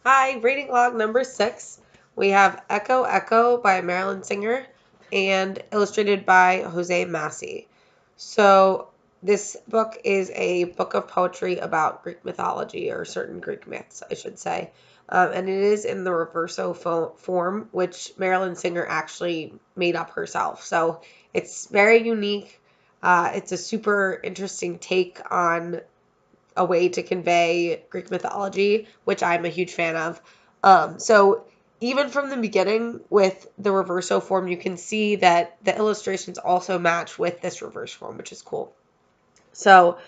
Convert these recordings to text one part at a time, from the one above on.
Hi, reading log number 6. We have Echo Echo by Marilyn Singer and illustrated by Jose Massey. So, this book is a book of poetry about Greek mythology, or certain Greek myths, I should say. And it is in the reverso form, which Marilyn Singer actually made up herself. So, it's very unique. It's a super interesting take on a way to convey Greek mythology, which I'm a huge fan of. So even from the beginning with the reverso form, you can see that the illustrations also match with this reverse form, which is cool. So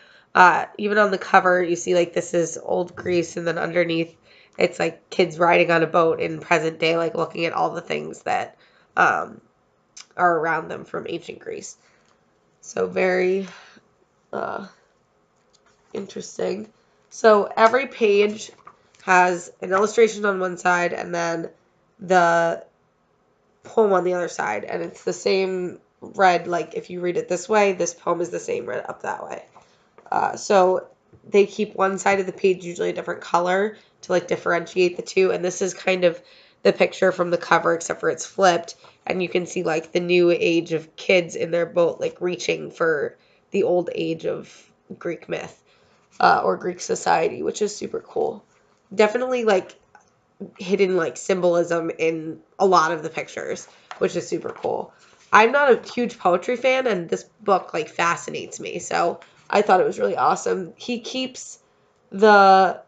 even on the cover, you see like this is old Greece, and then underneath it's like kids riding on a boat in present day, like looking at all the things that um, are around them from ancient Greece. So very uh, interesting. So every page has an illustration on one side and then the poem on the other side. And it's the same read, like if you read it this way, this poem is the same read up that way. So they keep one side of the page usually a different color to like differentiate the two. And this is kind of the picture from the cover, except for it's flipped. And you can see like the new age of kids in their boat, like reaching for the old age of Greek myth or Greek society, which is super cool. Definitely like hidden like symbolism in a lot of the pictures, which is super cool. I'm not a huge poetry fan, and this book like fascinates me, so I thought it was really awesome. He keeps the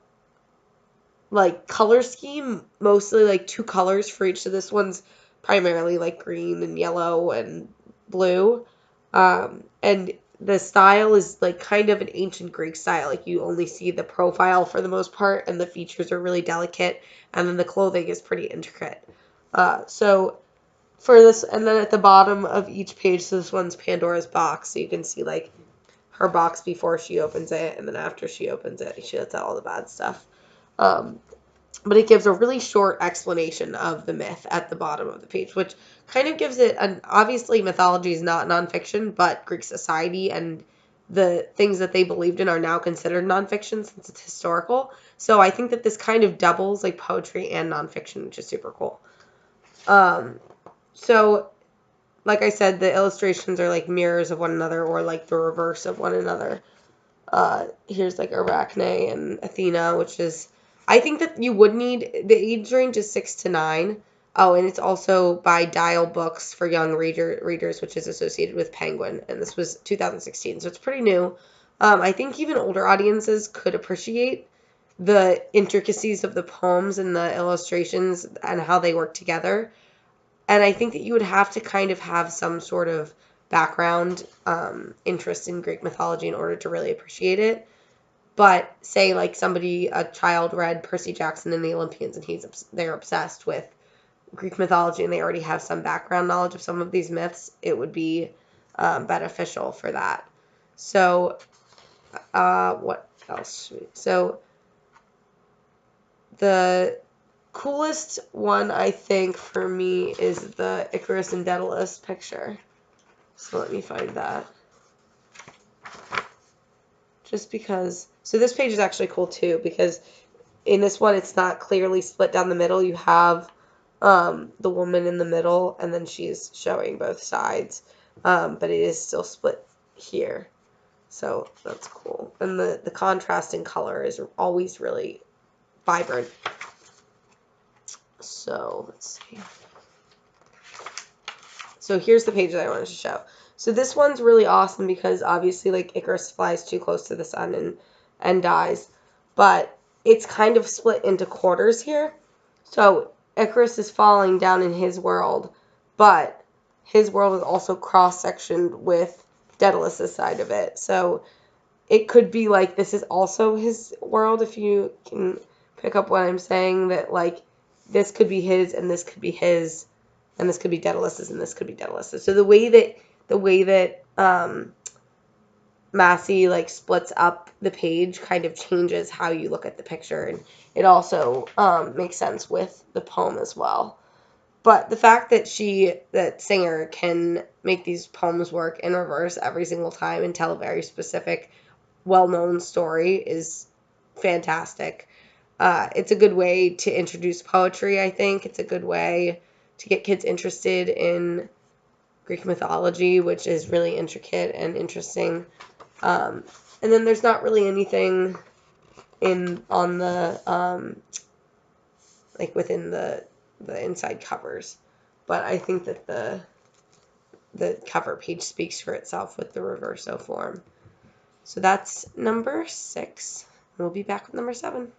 like color scheme mostly like two colors for each. So this one's primarily like green and yellow and blue. And the style is like kind of an ancient Greek style. Like you only see the profile for the most part, and the features are really delicate, and then the clothing is pretty intricate. So for this, and then at the bottom of each page, so this one's Pandora's box, so you can see like her box before she opens it, and then after she opens it, she lets out all the bad stuff. Um, but it gives a really short explanation of the myth at the bottom of the page, which kind of gives it an obviously mythology is not nonfiction, but Greek society and the things that they believed in are now considered nonfiction since it's historical. So I think that this kind of doubles like poetry and nonfiction, which is super cool. Um, so like I said, the illustrations are like mirrors of one another or like the reverse of one another. Here's like Arachne and Athena, which is I think that you would need the age range is 6 to 9. Oh, and it's also by Dial Books for young readers, which is associated with Penguin, and this was 2016, so it's pretty new. I think even older audiences could appreciate the intricacies of the poems and the illustrations and how they work together. And I think that you would have to kind of have some sort of background interest in Greek mythology in order to really appreciate it. But say like somebody, a child read Percy Jackson and the Olympians, and they're obsessed with Greek mythology and they already have some background knowledge of some of these myths, it would be beneficial for that. So what else? So the coolest one I think for me is the Icarus and Daedalus picture. So let me find that. Just because. So this page is actually cool too because in this one it's not clearly split down the middle. You have the woman in the middle and then she's showing both sides. But it is still split here. So that's cool. And the contrast in color is always really vibrant. So let's see. So here's the page that I wanted to show. So this one's really awesome because obviously like Icarus flies too close to the sun and dies. But it's kind of split into quarters here. So Icarus is falling down in his world, but his world is also cross-sectioned with Daedalus' side of it. So it could be like this is also his world, if you can pick up what I'm saying, that like this could be his and this could be his and this could be Daedalus's and this could be Daedalus's. So the way that Massey like splits up the page kind of changes how you look at the picture, and it also makes sense with the poem as well. But the fact that Singer can make these poems work in reverse every single time and tell a very specific, well-known story is fantastic. It's a good way to introduce poetry, I think. It's a good way to get kids interested in Greek mythology, which is really intricate and interesting. And then there's not really anything on the like within the inside covers, but I think that the cover page speaks for itself with the reverso form. So that's number 6. We'll be back with number 7.